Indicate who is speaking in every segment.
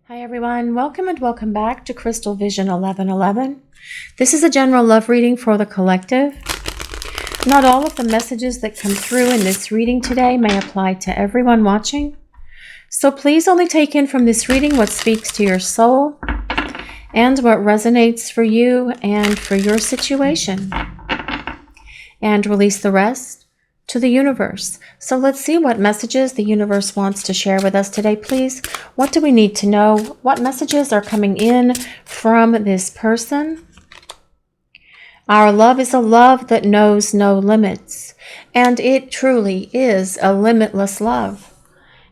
Speaker 1: Hi everyone, welcome and welcome back to Crystal Vision 1111. This is a general love reading for the collective. Not all of the messages that come through in this reading today may apply to everyone watching. So please only take in from this reading what speaks to your soul and what resonates for you and for your situation. And release the rest to the universe. So let's see what messages the universe wants to share with us today, please. What do we need to know? What messages are coming in from this person? Our love is a love that knows no limits, and it truly is a limitless love.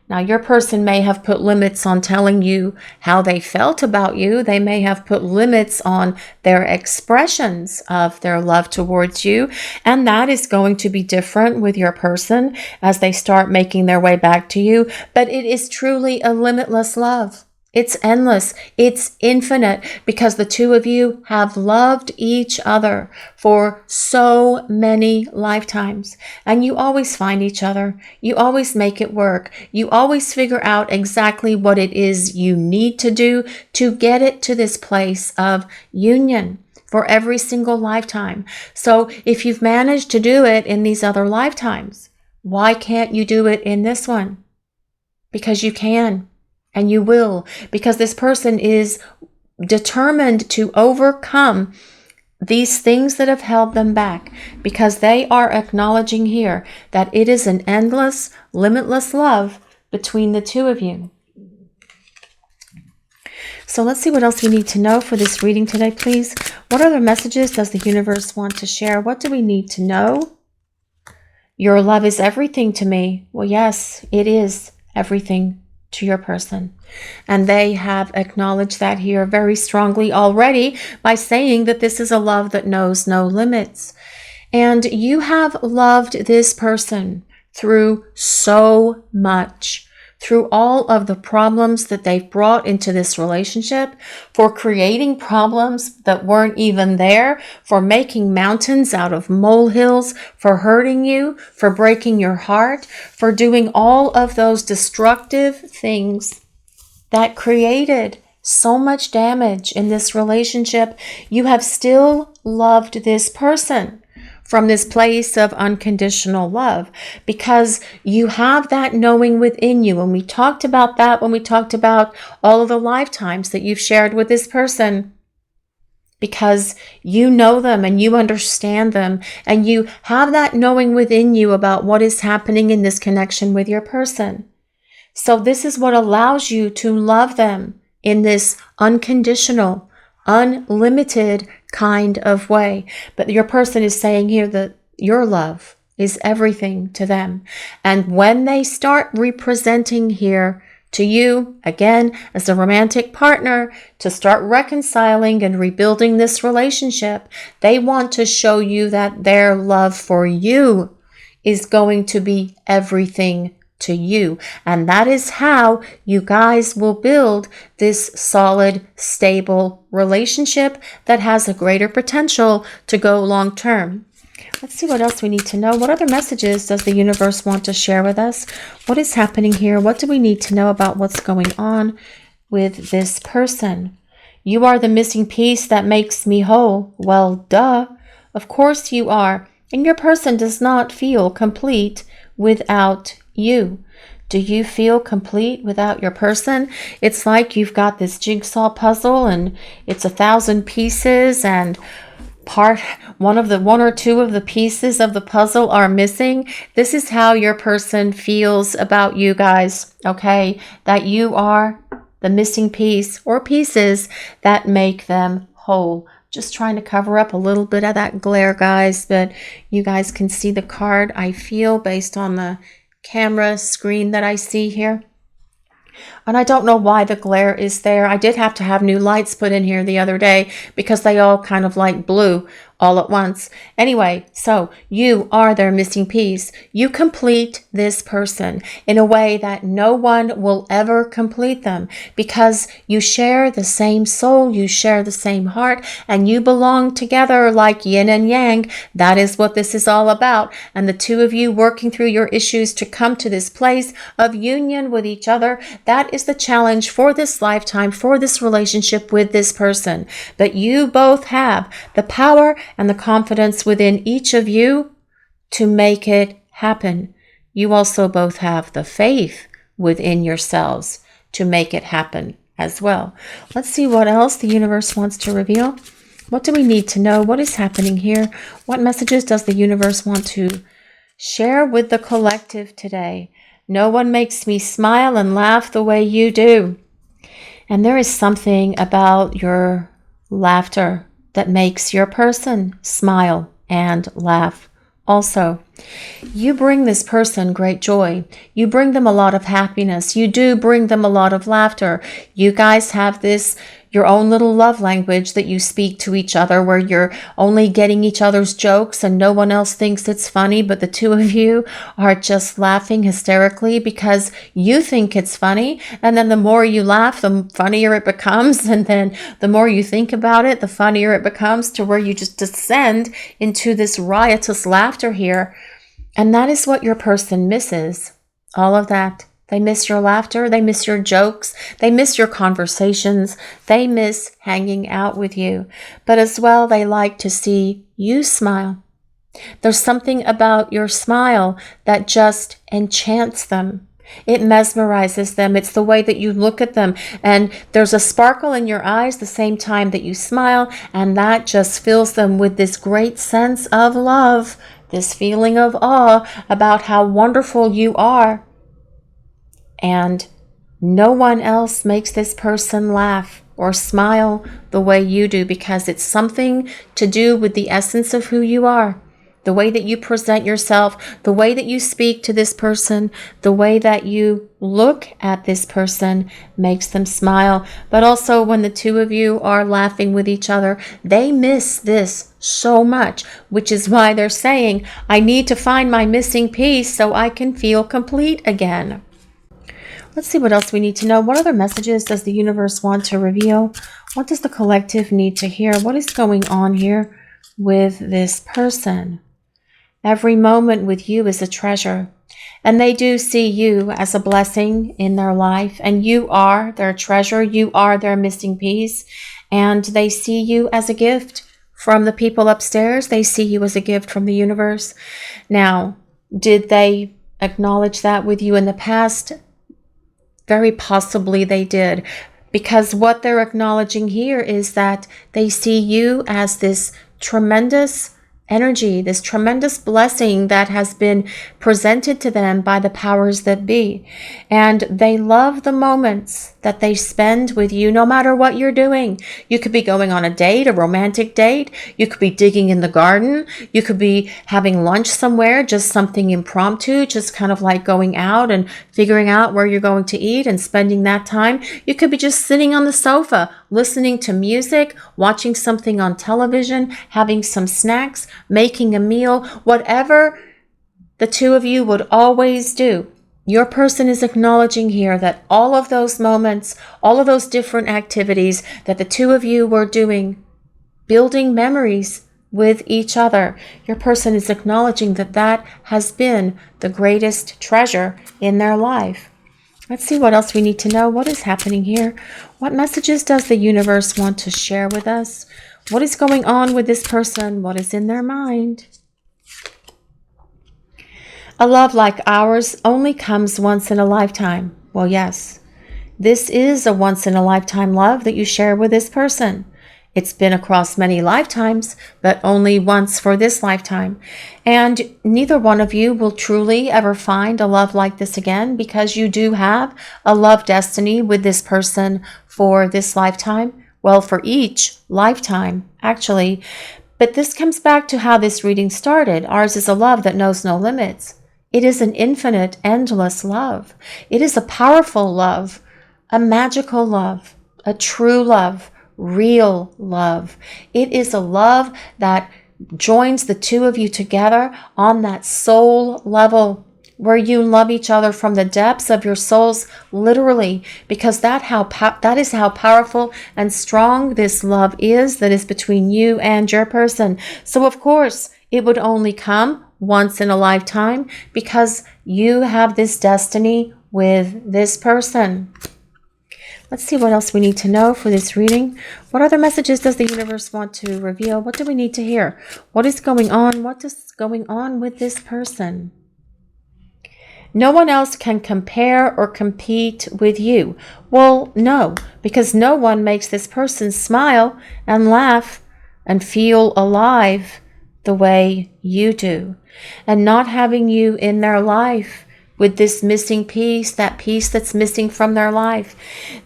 Speaker 1: Now, your person may have put limits on telling you how they felt about you. They may have put limits on their expressions of their love towards you. And that is going to be different with your person as they start making their way back to you. But it is truly a limitless love. It's endless. It's infinite because the two of you have loved each other for so many lifetimes. And you always find each other. You always make it work. You always figure out exactly what it is you need to do to get it to this place of union for every single lifetime. So if you've managed to do it in these other lifetimes, why can't you do it in this one? Because you can. And you will, because this person is determined to overcome these things that have held them back, because they are acknowledging here that it is an endless, limitless love between the two of you. So let's see what else we need to know for this reading today, please. What other messages does the universe want to share? What do we need to know? Your love is everything to me. Well, yes, it is everything to your person. And they have acknowledged that here very strongly already by saying that this is a love that knows no limits. And you have loved this person through so much, through all of the problems that they've brought into this relationship, for creating problems that weren't even there, for making mountains out of molehills, for hurting you, for breaking your heart, for doing all of those destructive things that created so much damage in this relationship. You have still loved this person from this place of unconditional love, because you have that knowing within you. And we talked about that when we talked about all of the lifetimes that you've shared with this person, because you know them and you understand them, and you have that knowing within you about what is happening in this connection with your person. So this is what allows you to love them in this unconditional, unlimited kind of way. But your person is saying here that your love is everything to them. And when they start representing here to you, again, as a romantic partner, to start reconciling and rebuilding this relationship, they want to show you that their love for you is going to be everything to you. And that is how you guys will build this solid, stable relationship that has a greater potential to go long term. Let's see what else we need to know. What other messages does the universe want to share with us? What is happening here? What do we need to know about what's going on with this person? You are the missing piece that makes me whole. Well, duh. Of course you are. And your person does not feel complete without you. Do you feel complete without your person? It's like you've got this jigsaw puzzle and it's 1,000 pieces, and one or two of the pieces of the puzzle are missing. This is how your person feels about you guys, okay? That you are the missing piece or pieces that make them whole. Just trying to cover up a little bit of that glare, guys, but you guys can see the card, I feel, based on the camera screen that I see here. And I don't know why the glare is there. I did have to have new lights put in here the other day because they all kind of like blew all at once. Anyway, so you are their missing piece. You complete this person in a way that no one will ever complete them, because you share the same soul, you share the same heart, and you belong together like yin and yang. That is what this is all about. And the two of you working through your issues to come to this place of union with each other, that is the challenge for this lifetime, for this relationship with this person. But you both have the power and the confidence within each of you to make it happen. You also both have the faith within yourselves to make it happen as well. Let's see what else the universe wants to reveal. What do we need to know? What is happening here? What messages does the universe want to share with the collective today? No one makes me smile and laugh the way you do. And there is something about your laughter that makes your person smile and laugh. Also, you bring this person great joy. You bring them a lot of happiness. You do bring them a lot of laughter. You guys have this, your own little love language that you speak to each other, where you're only getting each other's jokes and no one else thinks it's funny, but the two of you are just laughing hysterically because you think it's funny. And then the more you laugh, the funnier it becomes. And then the more you think about it, the funnier it becomes, to where you just descend into this riotous laughter here. And that is what your person misses. All of that. They miss your laughter. They miss your jokes. They miss your conversations. They miss hanging out with you. But as well, they like to see you smile. There's something about your smile that just enchants them. It mesmerizes them. It's the way that you look at them. And there's a sparkle in your eyes the same time that you smile. And that just fills them with this great sense of love, this feeling of awe about how wonderful you are. And no one else makes this person laugh or smile the way you do, because it's something to do with the essence of who you are. The way that you present yourself, the way that you speak to this person, the way that you look at this person makes them smile. But also when the two of you are laughing with each other, they miss this so much, which is why they're saying, I need to find my missing piece so I can feel complete again. Let's see what else we need to know. What other messages does the universe want to reveal? What does the collective need to hear? What is going on here with this person? Every moment with you is a treasure, and they do see you as a blessing in their life, and you are their treasure. You are their missing piece, and they see you as a gift from the people upstairs. They see you as a gift from the universe. Now, did they acknowledge that with you in the past? Very possibly they did, because what they're acknowledging here is that they see you as this tremendous energy, this tremendous blessing that has been presented to them by the powers that be. And they love the moments that they spend with you, no matter what you're doing. You could be going on a date, a romantic date. You could be digging in the garden. You could be having lunch somewhere, just something impromptu, just kind of like going out and figuring out where you're going to eat and spending that time. You could be just sitting on the sofa, listening to music, watching something on television, having some snacks, making a meal, whatever the two of you would always do. Your person is acknowledging here that all of those moments, all of those different activities that the two of you were doing, building memories with each other, your person is acknowledging that that has been the greatest treasure in their life. Let's see what else we need to know. What is happening here? What messages does the universe want to share with us? What is going on with this person? What is in their mind? A love like ours only comes once in a lifetime. Well, yes, this is a once in a lifetime love that you share with this person. It's been across many lifetimes, but only once for this lifetime. And neither one of you will truly ever find a love like this again, because you do have a love destiny with this person for this lifetime. Well, for each lifetime, actually. But this comes back to how this reading started. Ours is a love that knows no limits. It is an infinite, endless love. It is a powerful love, a magical love, a true love, real love. It is a love that joins the two of you together on that soul level, where you love each other from the depths of your souls, literally, because that is how powerful and strong this love is that is between you and your person. So of course, it would only come once in a lifetime, because you have this destiny with this person. Let's see what else we need to know for this reading. What other messages does the universe want to reveal? What do we need to hear? What is going on? What is going on with this person? No one else can compare or compete with you. Well, no, because no one makes this person smile and laugh and feel alive the way you do. And not having you in their life with this missing piece, that piece that's missing from their life,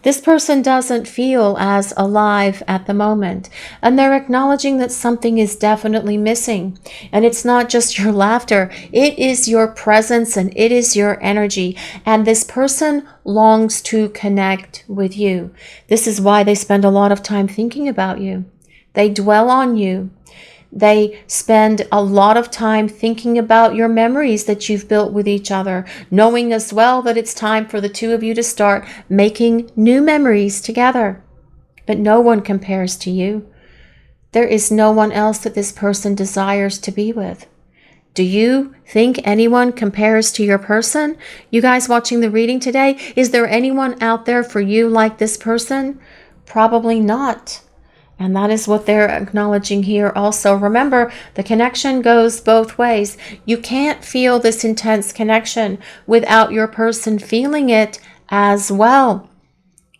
Speaker 1: this person doesn't feel as alive at the moment. And they're acknowledging that something is definitely missing. And it's not just your laughter, it is your presence and it is your energy. And this person longs to connect with you. This is why they spend a lot of time thinking about you. They dwell on you. They spend a lot of time thinking about your memories that you've built with each other, knowing as well that it's time for the two of you to start making new memories together. But no one compares to you. There is no one else that this person desires to be with. Do you think anyone compares to your person? You guys watching the reading today, is there anyone out there for you like this person? Probably not. And that is what they're acknowledging here also. Remember, the connection goes both ways. You can't feel this intense connection without your person feeling it as well.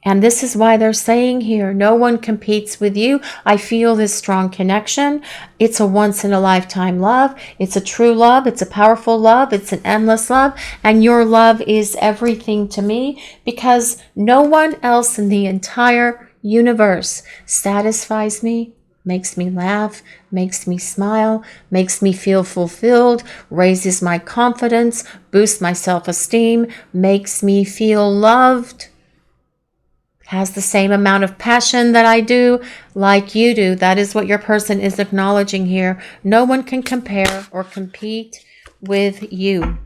Speaker 1: And this is why they're saying here, no one competes with you. I feel this strong connection. It's a once-in-a-lifetime love. It's a true love. It's a powerful love. It's an endless love. And your love is everything to me, because no one else in the entire universe satisfies me, makes me laugh, makes me smile, makes me feel fulfilled, raises my confidence, boosts my self-esteem, makes me feel loved, has the same amount of passion that I do, like you do. That is what your person is acknowledging here. No one can compare or compete with you.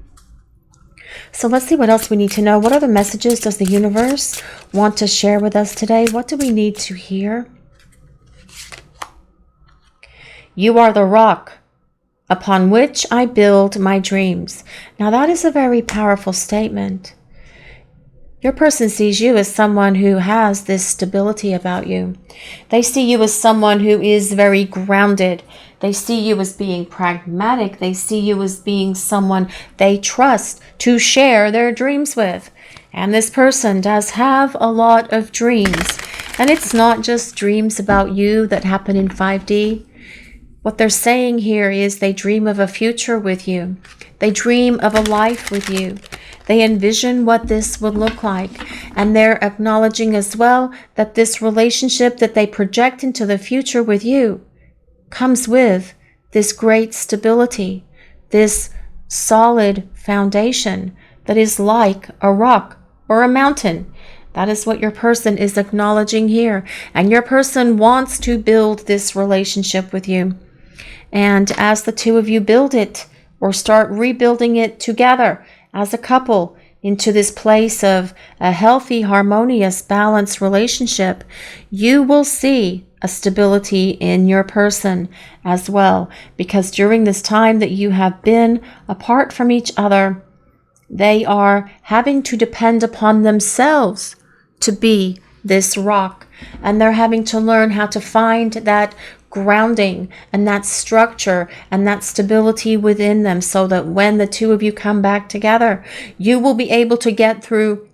Speaker 1: So let's see what else we need to know. What other messages does the universe want to share with us today? What do we need to hear? You are the rock upon which I build my dreams. Now that is a very powerful statement. Your person sees you as someone who has this stability about you. They see you as someone who is very grounded. They see you as being pragmatic. They see you as being someone they trust to share their dreams with. And this person does have a lot of dreams. And it's not just dreams about you that happen in 5D. What they're saying here is they dream of a future with you. They dream of a life with you. They envision what this would look like. And they're acknowledging as well that this relationship that they project into the future with you comes with this great stability, this solid foundation that is like a rock or a mountain. That is what your person is acknowledging here. And your person wants to build this relationship with you. And as the two of you build it or start rebuilding it together as a couple into this place of a healthy, harmonious, balanced relationship, you will see a stability in your person as well. Because during this time that you have been apart from each other, they are having to depend upon themselves to be this rock. And they're having to learn how to find that grounding and that structure and that stability within them, so that when the two of you come back together, you will be able to get through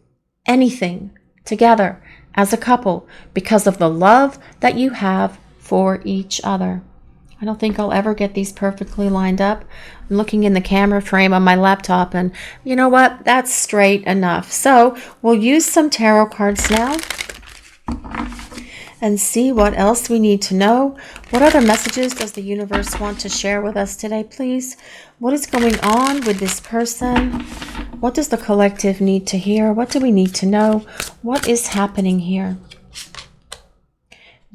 Speaker 1: anything together as a couple because of the love that you have for each other. I don't think I'll ever get these perfectly lined up. I'm looking in the camera frame on my laptop, and you know what? That's straight enough. So we'll use some tarot cards now and see what else we need to know. What other messages does the universe want to share with us today, please? What is going on with this person? What does the collective need to hear? What do we need to know? What is happening here?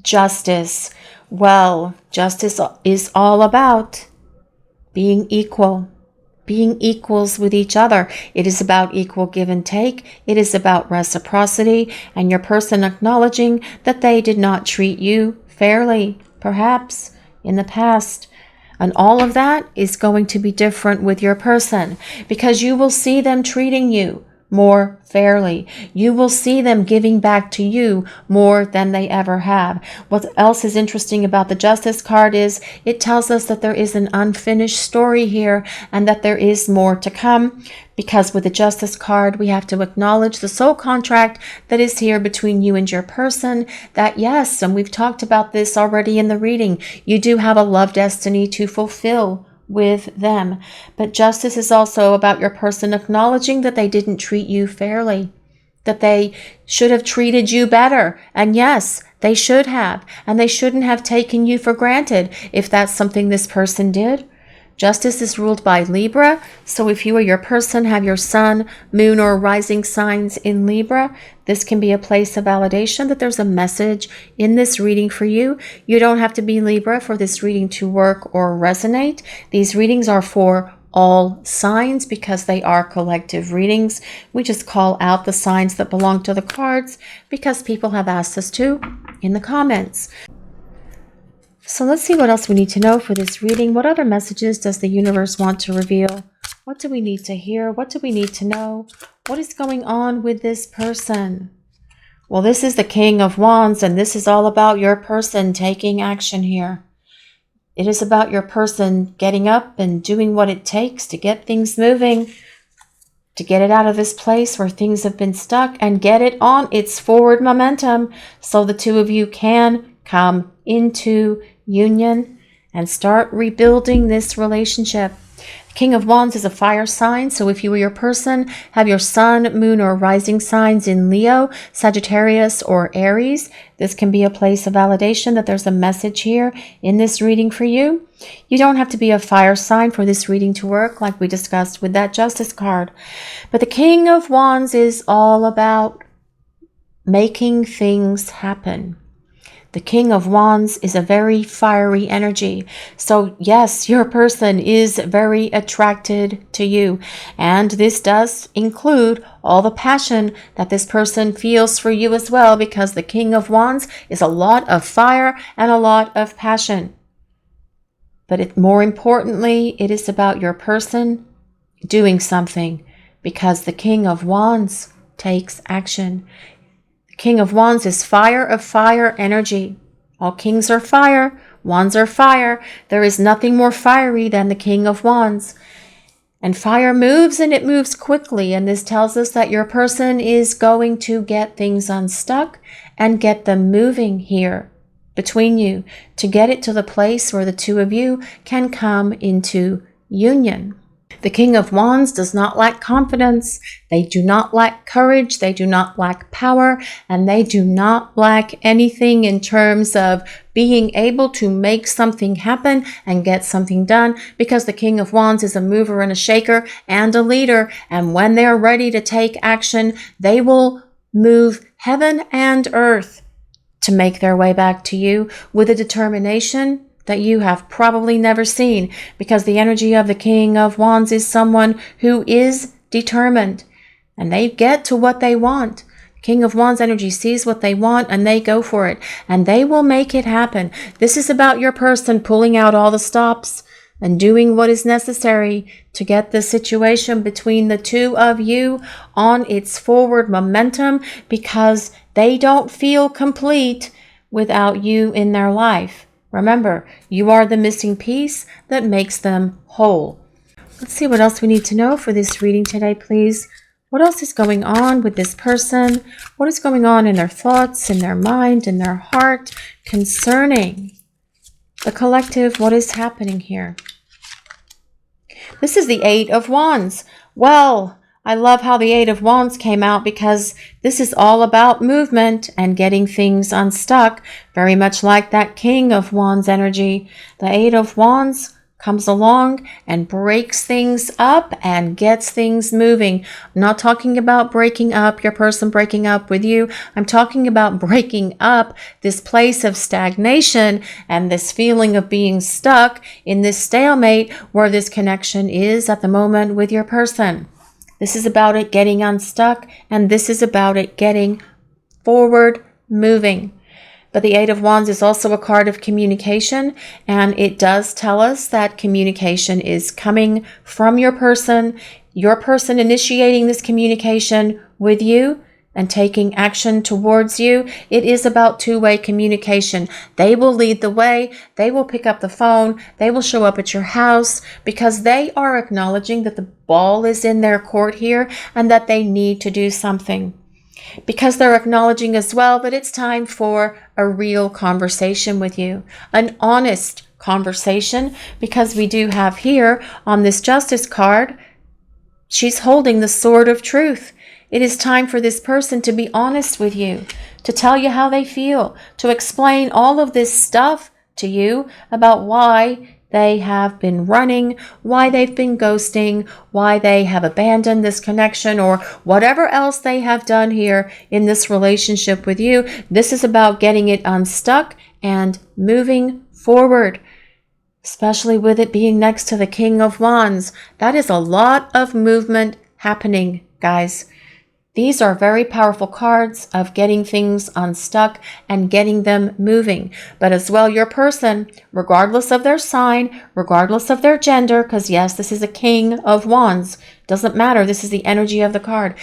Speaker 1: Justice. Well, justice is all about being equal, being equals with each other. It is about equal give and take. It is about reciprocity and your person acknowledging that they did not treat you fairly, perhaps in the past. And all of that is going to be different with your person because you will see them treating you more fairly. You will see them giving back to you more than they ever have. What else is interesting about the Justice card is it tells us that there is an unfinished story here and that there is more to come, because with the Justice card, we have to acknowledge the soul contract that is here between you and your person. That yes, and we've talked about this already in the reading, you do have a love destiny to fulfill with them. But justice is also about your person acknowledging that they didn't treat you fairly, that they should have treated you better. And yes, they should have. And they shouldn't have taken you for granted if that's something this person did. Justice is ruled by Libra, so if you or your person have your sun, moon, or rising signs in Libra, this can be a place of validation that there's a message in this reading for you. You don't have to be Libra for this reading to work or resonate. These readings are for all signs because they are collective readings. We just call out the signs that belong to the cards because people have asked us to in the comments. So let's see what else we need to know for this reading. What other messages does the universe want to reveal? What do we need to hear? What do we need to know? What is going on with this person? Well, this is the King of Wands, and this is all about your person taking action here. It is about your person getting up and doing what it takes to get things moving, to get it out of this place where things have been stuck and get it on its forward momentum so the two of you can come into union and start rebuilding this relationship. The King of Wands is a fire sign, so if you or your person have your sun, moon, or rising signs in Leo, Sagittarius, or Aries, this can be a place of validation that there's a message here in this reading for you. You don't have to be a fire sign for this reading to work, like we discussed with that Justice card. But the King of Wands is all about making things happen. The King of Wands is a very fiery energy. So yes, your person is very attracted to you. And this does include all the passion that this person feels for you as well, because the King of Wands is a lot of fire and a lot of passion. But more importantly, it is about your person doing something, because the King of Wands takes action. King of Wands is fire of fire energy. All kings are fire. Wands are fire. There is nothing more fiery than the King of Wands. And fire moves, and it moves quickly. And this tells us that your person is going to get things unstuck and get them moving here between you to get it to the place where the two of you can come into union. The King of Wands does not lack confidence. They do not lack courage. They do not lack power. And they do not lack anything in terms of being able to make something happen and get something done, because the King of Wands is a mover and a shaker and a leader. And when they're ready to take action, they will move heaven and earth to make their way back to you with a determination that you have probably never seen, because the energy of the King of Wands is someone who is determined, and they get to what they want. King of Wands energy sees what they want and they go for it, and they will make it happen. This is about your person pulling out all the stops and doing what is necessary to get the situation between the two of you on its forward momentum, because they don't feel complete without you in their life. Remember, you are the missing piece that makes them whole. Let's see what else we need to know for this reading today, please. What else is going on with this person? What is going on in their thoughts, in their mind, in their heart concerning the collective? What is happening here? This is the Eight of Wands. Well, I love how the Eight of Wands came out, because this is all about movement and getting things unstuck, very much like that King of Wands energy. The Eight of Wands comes along and breaks things up and gets things moving. I'm not talking about breaking up, your person breaking up with you. I'm talking about breaking up this place of stagnation and this feeling of being stuck in this stalemate where this connection is at the moment with your person. This is about it getting unstuck, and this is about it getting forward moving. But the Eight of Wands is also a card of communication, and it does tell us that communication is coming from your person initiating this communication with you and taking action towards you. It is about two-way communication. They will lead the way. They will pick up the phone. They will show up at your house because they are acknowledging that the ball is in their court here and that they need to do something. Because they're acknowledging as well that it's time for a real conversation with you, an honest conversation, because we do have here on this Justice card, she's holding the sword of truth. It is time for this person to be honest with you, to tell you how they feel, to explain all of this stuff to you about why they have been running, why they've been ghosting, why they have abandoned this connection, or whatever else they have done here in this relationship with you. This is about getting it unstuck and moving forward, especially with it being next to the King of Wands. That is a lot of movement happening, guys. These are very powerful cards of getting things unstuck and getting them moving. But as well, your person, regardless of their sign, regardless of their gender, because yes, this is a King of Wands. Doesn't matter. This is the energy of the card.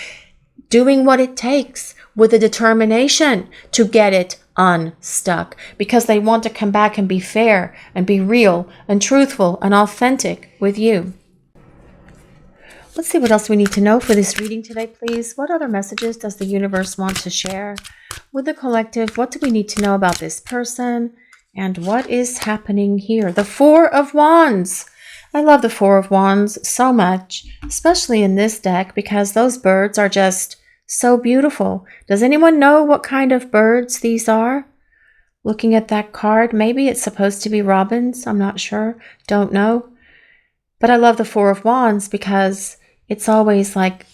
Speaker 1: Doing what it takes with a determination to get it unstuck because they want to come back and be fair and be real and truthful and authentic with you. Let's see what else we need to know for this reading today, please. What other messages does the universe want to share with the collective? What do we need to know about this person? And what is happening here? The Four of Wands. I love the Four of Wands so much, especially in this deck, because those birds are just so beautiful. Does anyone know what kind of birds these are? Looking at that card, maybe it's supposed to be robins. I'm not sure. Don't know. But I love the Four of Wands because it's always like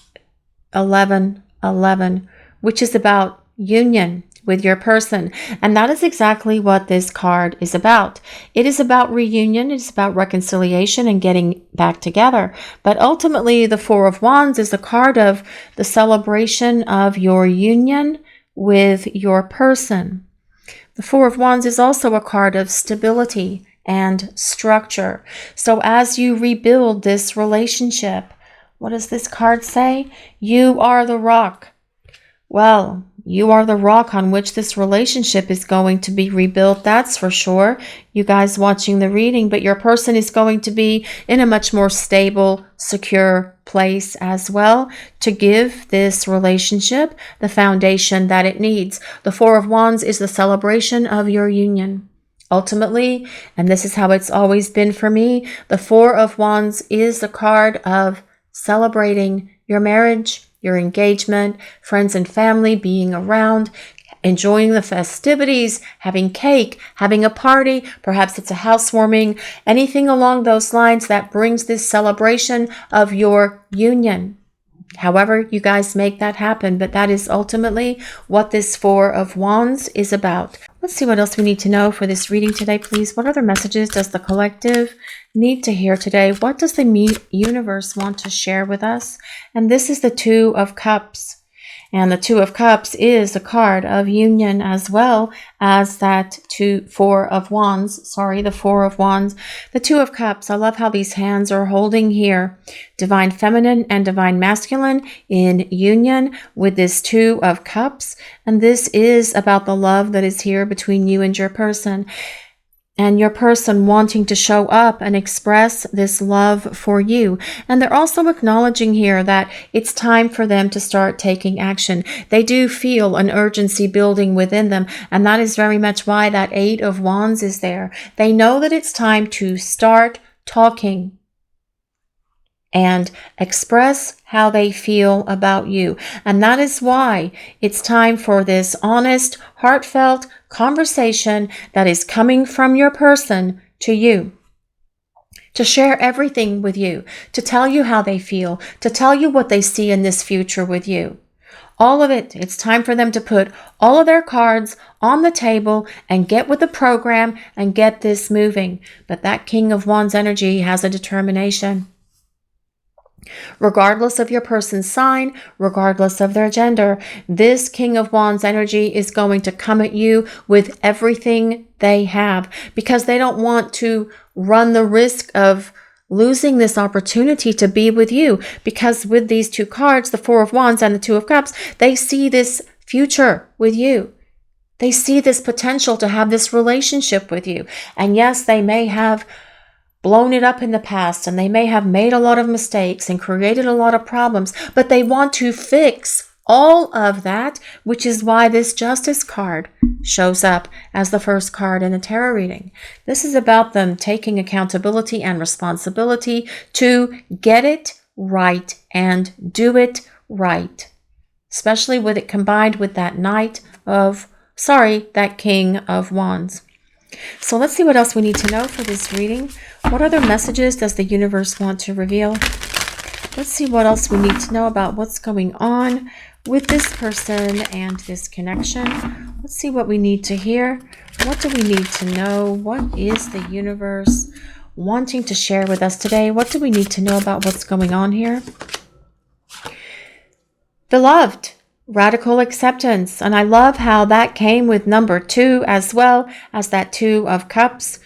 Speaker 1: 11, 11, which is about union with your person. And that is exactly what this card is about. It is about reunion. It's about reconciliation and getting back together. But ultimately, the Four of Wands is the card of the celebration of your union with your person. The Four of Wands is also a card of stability and structure. So as you rebuild this relationship, what does this card say? You are the rock. Well, you are the rock on which this relationship is going to be rebuilt, that's for sure. You guys watching the reading, but your person is going to be in a much more stable, secure place as well to give this relationship the foundation that it needs. The Four of Wands is the celebration of your union. Ultimately, and this is how it's always been for me, the Four of Wands is the card of celebrating your marriage, your engagement, friends and family being around, enjoying the festivities, having cake, having a party, perhaps it's a housewarming, anything along those lines that brings this celebration of your union. However you guys make that happen, but that is ultimately what this Four of Wands is about. Let's see what else we need to know for this reading today, please. What other messages does the collective need to hear today? What does the universe want to share with us? And this is the Two of Cups. And the Two of Cups is a card of union as well as that Four of Wands. Sorry, the Four of Wands. The Two of Cups, I love how these hands are holding here. Divine Feminine and Divine Masculine in union with this Two of Cups. And this is about the love that is here between you and your person. And your person wanting to show up and express this love for you. And they're also acknowledging here that it's time for them to start taking action. They do feel an urgency building within them. And that is very much why that Eight of Wands is there. They know that it's time to start talking and express how they feel about you. And that is why it's time for this honest, heartfelt conversation that is coming from your person to you. to share everything with you, to tell you how they feel, to tell you what they see in this future with you. All of it. It's time for them to put all of their cards on the table and get with the program and get this moving. But that King of Wands energy has a determination. Regardless of your person's sign, regardless of their gender, this King of Wands energy is going to come at you with everything they have, because they don't want to run the risk of losing this opportunity to be with you. Because with these two cards, the Four of Wands and the Two of Cups, they see this future with you. They see this potential to have this relationship with you. And yes, they may have blown it up in the past, and they may have made a lot of mistakes and created a lot of problems, but they want to fix all of that, which is why this Justice card shows up as the first card in the tarot reading. This is about them taking accountability and responsibility to get it right and do it right, especially with it combined with that that King of Wands. So let's see what else we need to know for this reading. What other messages does the universe want to reveal? Let's see what else we need to know about what's going on with this person and this connection. Let's see what we need to hear. What do we need to know? What is the universe wanting to share with us today? What do we need to know about what's going on here? Beloved. Radical acceptance. And I love how that came with number 2 as well as that Two of Cups.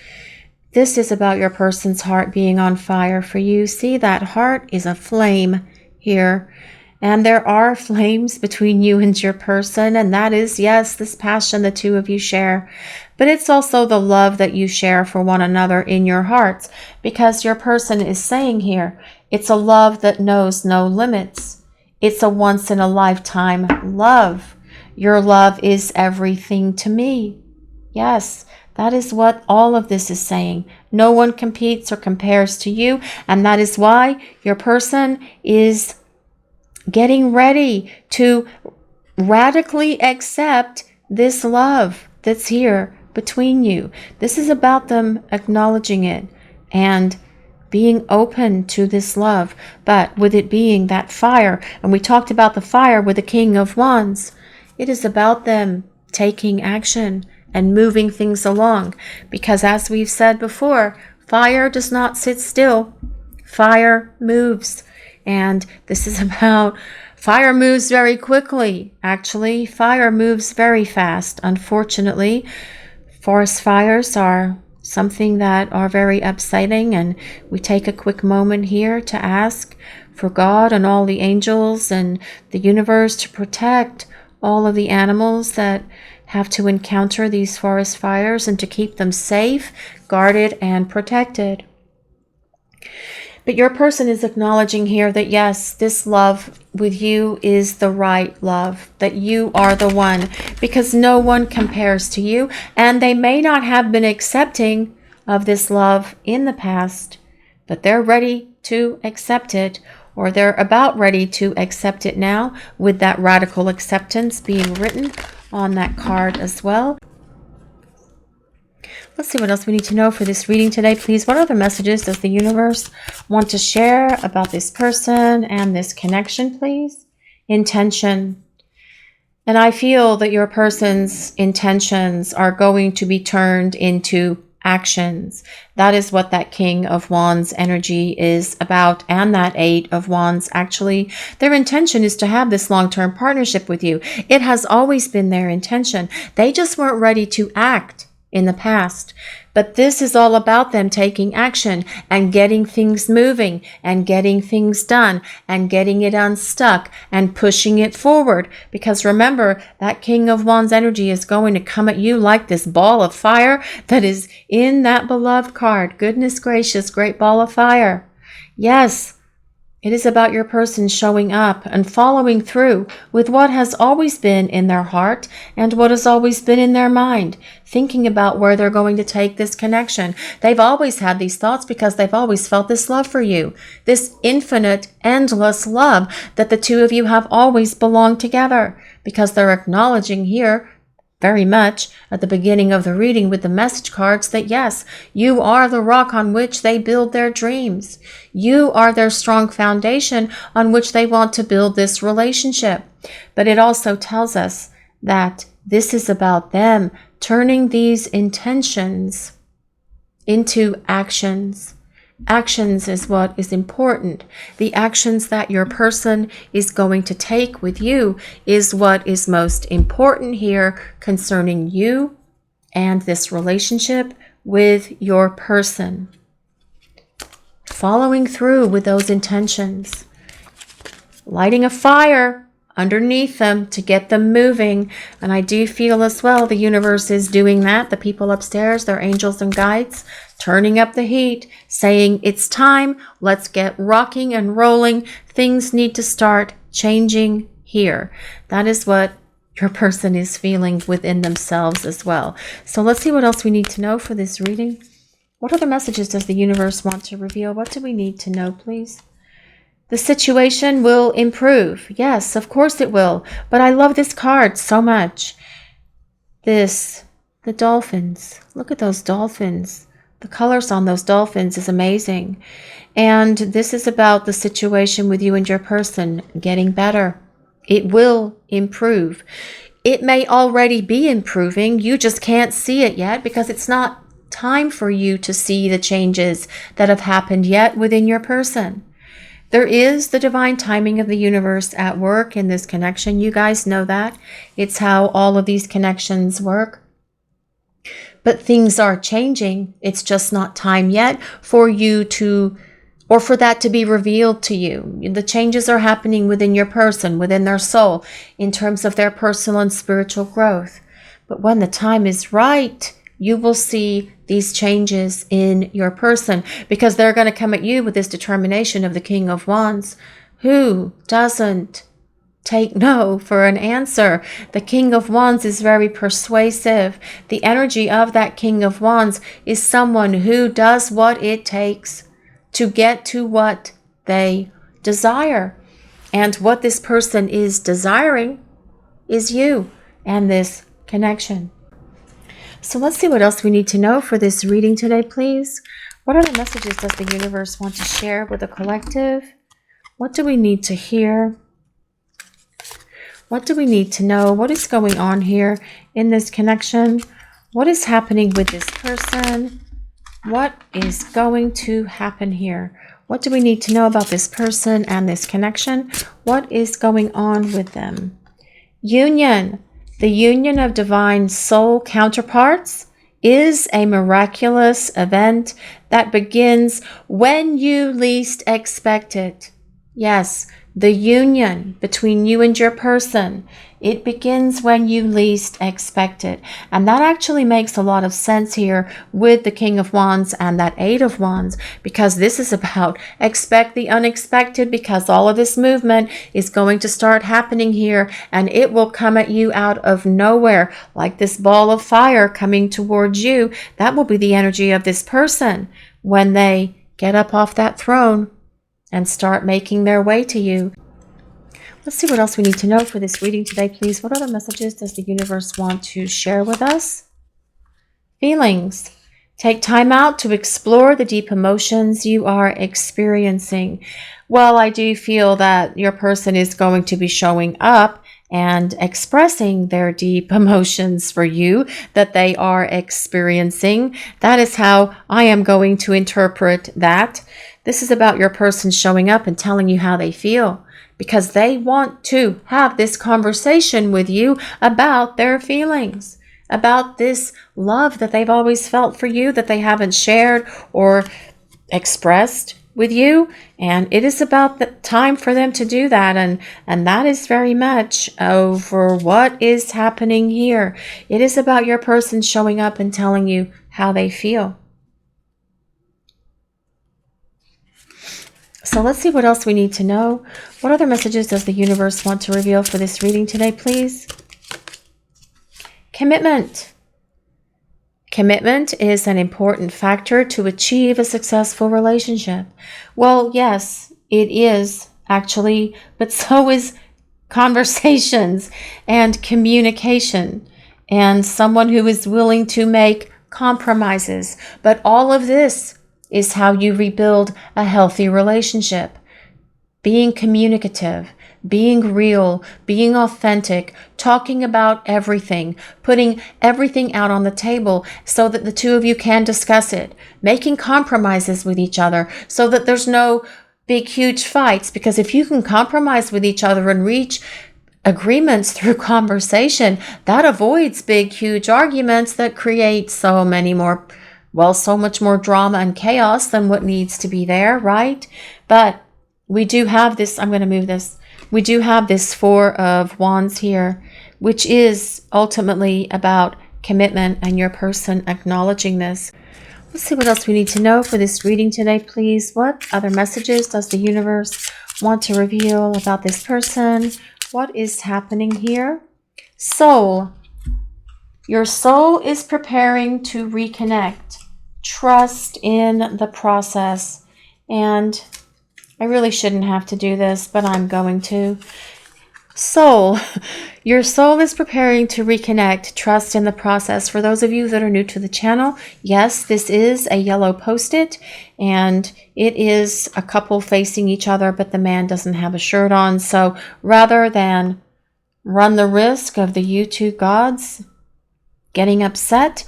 Speaker 1: This is about your person's heart being on fire for you. See, that heart is a flame here. And there are flames between you and your person. And that is, yes, this passion the two of you share. But it's also the love that you share for one another in your hearts. Because your person is saying here, it's a love that knows no limits. It's a once-in-a-lifetime love. Your love is everything to me. Yes, that is what all of this is saying. No one competes or compares to you, and that is why your person is getting ready to radically accept this love that's here between you. This is about them acknowledging it and being open to this love, but with it being that fire, and we talked about the fire with the King of Wands, it is about them taking action and moving things along, because as we've said before, fire does not sit still. Fire moves, and this is about fire moves very quickly. Actually, fire moves very fast. Unfortunately, forest fires are something that are very upsetting, and we take a quick moment here to ask for God and all the angels and the universe to protect all of the animals that have to encounter these forest fires and to keep them safe, guarded, and protected. But your person is acknowledging here that yes, this love with you is the right love, that you are the one, because no one compares to you, and they may not have been accepting of this love in the past, but they're ready to accept it, or they're about ready to accept it now, with that radical acceptance being written on that card as well. Let's see what else we need to know for this reading today, please. What other messages does the universe want to share about this person and this connection, please? Intention. And I feel that your person's intentions are going to be turned into actions. That is what that King of Wands energy is about, and that Eight of Wands. Actually, their intention is to have this long-term partnership with you. It has always been their intention. They just weren't ready to act in the past. But this is all about them taking action and getting things moving and getting things done and getting it unstuck and pushing it forward. Because remember, that King of Wands energy is going to come at you like this ball of fire that is in that beloved card. Goodness gracious, great ball of fire. Yes, it is about your person showing up and following through with what has always been in their heart and what has always been in their mind, thinking about where they're going to take this connection. They've always had these thoughts because they've always felt this love for you, this infinite, endless love that the two of you have always belonged together, because they're acknowledging here very much at the beginning of the reading with the message cards that yes, you are the rock on which they build their dreams. You are their strong foundation on which they want to build this relationship. But it also tells us that this is about them turning these intentions into actions. Actions is what is important. The actions that your person is going to take with you is what is most important here concerning you and this relationship with your person. Following through with those intentions. Lighting a fire underneath them to get them moving. And I do feel as well the universe is doing that. The people upstairs, their angels and guides, turning up the heat, saying it's time, let's get rocking and rolling. Things need to start changing here. That is what your person is feeling within themselves as well. So let's see what else we need to know for this reading. What other messages does the universe want to reveal? What do we need to know, please? The situation will improve. Yes, of course it will. But I love this card so much. The dolphins. Look at those dolphins. The colors on those dolphins is amazing. And this is about the situation with you and your person getting better. It will improve. It may already be improving. You just can't see it yet because it's not time for you to see the changes that have happened yet within your person. There is the divine timing of the universe at work in this connection. You guys know that. It's how all of these connections work. But things are changing. It's just not time yet for you to, or for that to be revealed to you. The changes are happening within your person, within their soul, in terms of their personal and spiritual growth. But when the time is right, you will see these changes in your person because they're going to come at you with this determination of the King of Wands. Who doesn't take no for an answer? The King of Wands is very persuasive. The energy of that King of Wands is someone who does what it takes to get to what they desire. And what this person is desiring is you and this connection. So let's see what else we need to know for this reading today, please. What other messages does the universe want to share with the collective? What do we need to hear? What do we need to know? What is going on here in this connection? What is happening with this person? What is going to happen here? What do we need to know about this person and this connection? What is going on with them? Union. The union of divine soul counterparts is a miraculous event that begins when you least expect it. Yes, the union between you and your person, it begins when you least expect it. And that actually makes a lot of sense here with the King of Wands and that Eight of Wands, because this is about expect the unexpected, because all of this movement is going to start happening here and it will come at you out of nowhere like this ball of fire coming towards you. That will be the energy of this person when they get up off that throne and start making their way to you. Let's see what else we need to know for this reading today, please. What other messages does the universe want to share with us? Feelings. Take time out to explore the deep emotions you are experiencing. Well, I do feel that your person is going to be showing up and expressing their deep emotions for you that they are experiencing. That is how I am going to interpret that. This is about your person showing up and telling you how they feel, because they want to have this conversation with you about their feelings, about this love that they've always felt for you that they haven't shared or expressed with you. And it is about the time for them to do that. And that is very much over what is happening here. It is about your person showing up and telling you how they feel. So let's see what else we need to know. What other messages does the universe want to reveal for this reading today, please? Commitment. Commitment is an important factor to achieve a successful relationship. Well, yes, it is actually, but so is conversations and communication. and someone who is willing to make compromises. But all of this is how you rebuild a healthy relationship. Being communicative, being real, being authentic, talking about everything, putting everything out on the table so that the two of you can discuss it, making compromises with each other so that there's no big, huge fights. Because if you can compromise with each other and reach agreements through conversation, that avoids big, huge arguments that create so much more drama and chaos than what needs to be there, right? But we do have this, I'm going to move this. We do have this Four of Wands here, which is ultimately about commitment and your person acknowledging this. Let's see what else we need to know for this reading today, please. What other messages does the universe want to reveal about this person? What is happening here? Soul. Your soul is preparing to reconnect. Trust in the process. And I really shouldn't have to do this, but I'm going to. Soul. Your soul is preparing to reconnect. Trust in the process. For those of you that are new to the channel, yes, this is a yellow post-it, and it is a couple facing each other, but the man doesn't have a shirt on. So rather than run the risk of the you two gods getting upset,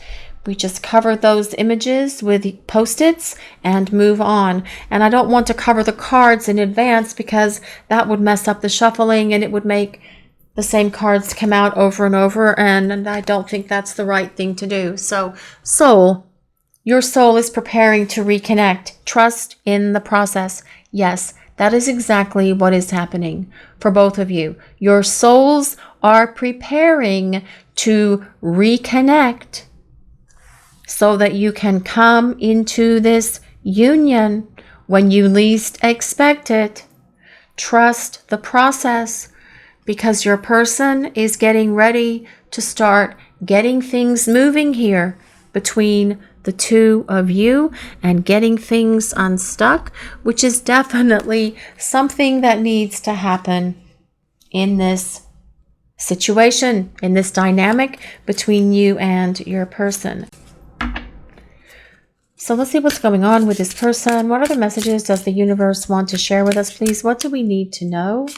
Speaker 1: we just cover those images with post-its and move on. And I don't want to cover the cards in advance because that would mess up the shuffling and it would make the same cards come out over and over. And I don't think that's the right thing to do. So, soul, your soul is preparing to reconnect. Trust in the process. Yes, that is exactly what is happening for both of you. Your souls are preparing to reconnect so that you can come into this union when you least expect it. Trust the process because your person is getting ready to start getting things moving here between the two of you and getting things unstuck, which is definitely something that needs to happen in this situation, in this dynamic between you and your person. So let's see what's going on with this person. What other messages does the universe want to share with us, please? What do we need to know?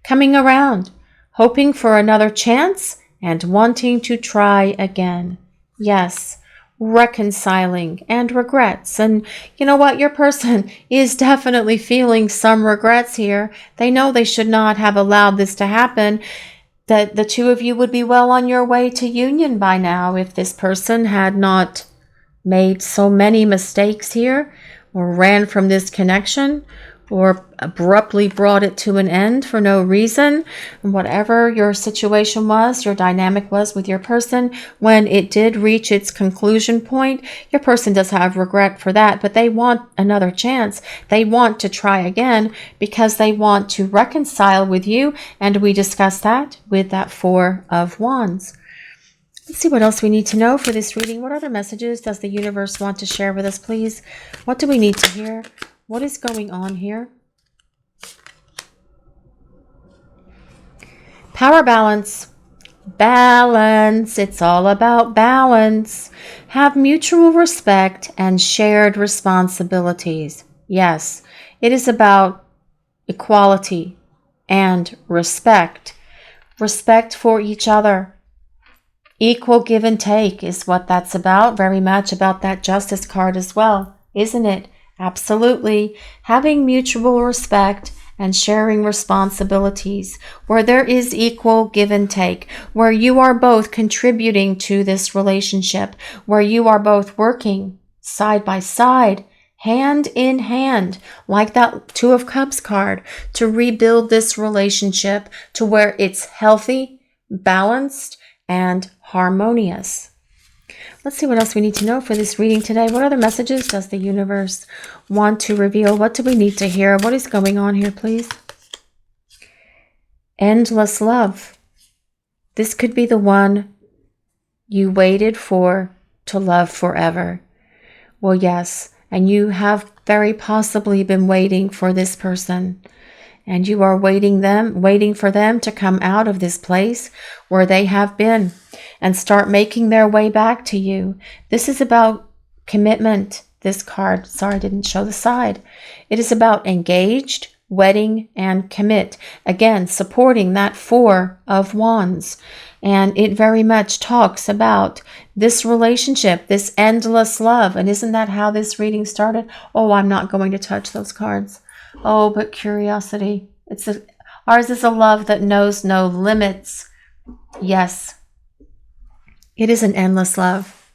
Speaker 1: Coming around, hoping for another chance and wanting to try again. Yes, reconciling and regrets. And you know what? Your person is definitely feeling some regrets here. They know they should not have allowed this to happen. That the two of you would be well on your way to union by now if this person had not made so many mistakes here, or ran from this connection, or abruptly brought it to an end for no reason. And whatever your situation was, your dynamic was with your person, when it did reach its conclusion point, your person does have regret for that, but they want another chance. They want to try again because they want to reconcile with you, and we discussed that with that Four of Wands. Let's see what else we need to know for this reading. What other messages does the universe want to share with us, please? What do we need to hear? What is going on here? Power balance. Balance. It's all about balance. Have mutual respect and shared responsibilities. Yes, it is about equality and respect. Respect for each other. Equal give and take is what that's about. Very much about that Justice card as well, isn't it? Absolutely. Having mutual respect and sharing responsibilities where there is equal give and take, where you are both contributing to this relationship, where you are both working side by side, hand in hand, like that Two of Cups card, to rebuild this relationship to where it's healthy, balanced, and harmonious. Let's see what else we need to know for this reading today. What other messages does the universe want to reveal? What do we need to hear? What is going on here, please? Endless love. This could be the one you waited for to love forever. Well, yes, and you have very possibly been waiting for this person. and you are waiting for them to come out of this place where they have been and start making their way back to you. This is about commitment. This card, sorry, I didn't show the side. It is about engaged, wedding, and commit. Again, supporting that Four of Wands. And it very much talks about this relationship, this endless love. And isn't that how this reading started? Oh, I'm not going to touch those cards. Oh, but curiosity. Ours is a love that knows no limits. Yes, it is an endless love.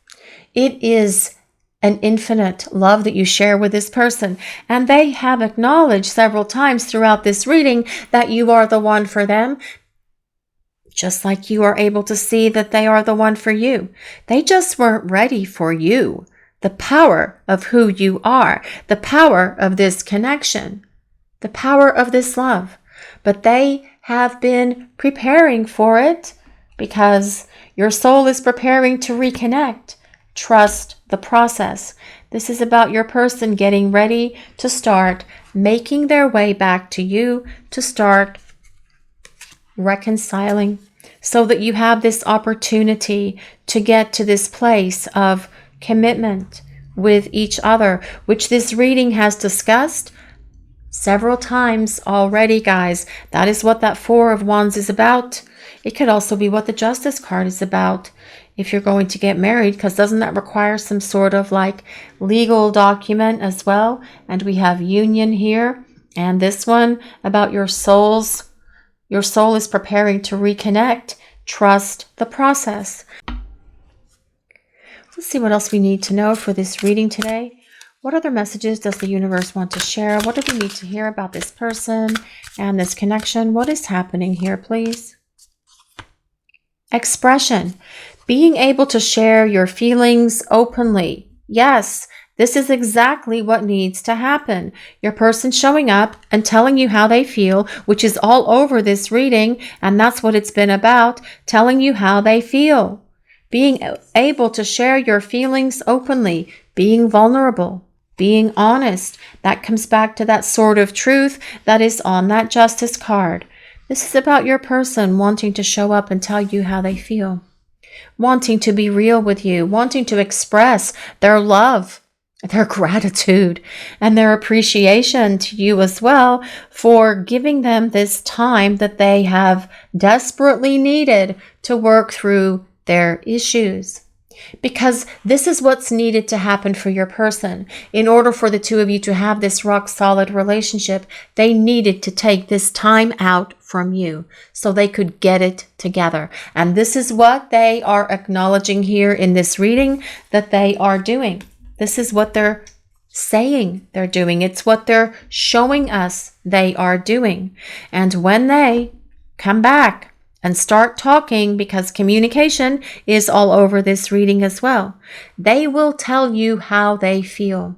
Speaker 1: It is an infinite love that you share with this person. And they have acknowledged several times throughout this reading that you are the one for them, just like you are able to see that they are the one for you. They just weren't ready for you. The power of who you are, the power of this connection, the power of this love. But they have been preparing for it because your soul is preparing to reconnect. Trust the process. This is about your person getting ready to start making their way back to you, to start reconciling, so that you have this opportunity to get to this place of commitment with each other, which this reading has discussed several times already, guys. That is what that Four of Wands is about. It could also be what the Justice card is about if you're going to get married, because doesn't that require some sort of like legal document as well? And we have union here, and this one about your souls. Your soul is preparing to reconnect. Trust the process. Let's see what else we need to know for this reading today. What other messages does the universe want to share? What do we need to hear about this person and this connection? What is happening here, please? Expression. Being able to share your feelings openly. Yes, this is exactly what needs to happen. Your person showing up and telling you how they feel, which is all over this reading, and that's what it's been about, telling you how they feel. Being able to share your feelings openly, being vulnerable, being honest. That comes back to that sword of truth that is on that Justice card. This is about your person wanting to show up and tell you how they feel, wanting to be real with you, wanting to express their love, their gratitude, and their appreciation to you as well for giving them this time that they have desperately needed to work through their issues. Because this is what's needed to happen for your person. In order for the two of you to have this rock solid relationship, they needed to take this time out from you so they could get it together. And this is what they are acknowledging here in this reading that they are doing. This is what they're saying they're doing. It's what they're showing us they are doing. And when they come back and start talking, because communication is all over this reading as well, they will tell you how they feel.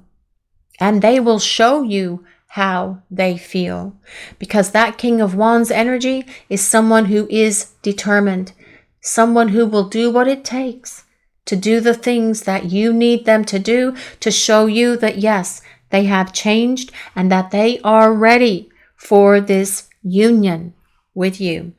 Speaker 1: And they will show you how they feel. Because that King of Wands energy is someone who is determined. Someone who will do what it takes to do the things that you need them to do to show you that yes, they have changed and that they are ready for this union with you.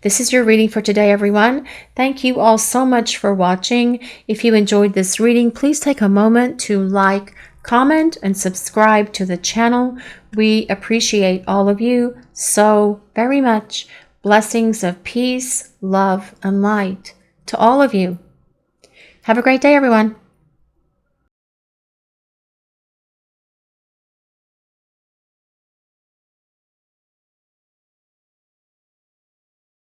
Speaker 1: This is your reading for today, everyone. Thank you all so much for watching. If you enjoyed this reading, please take a moment to like, comment, and subscribe to the channel. We appreciate all of you so very much. Blessings of peace, love, and light to all of you. Have a great day, everyone.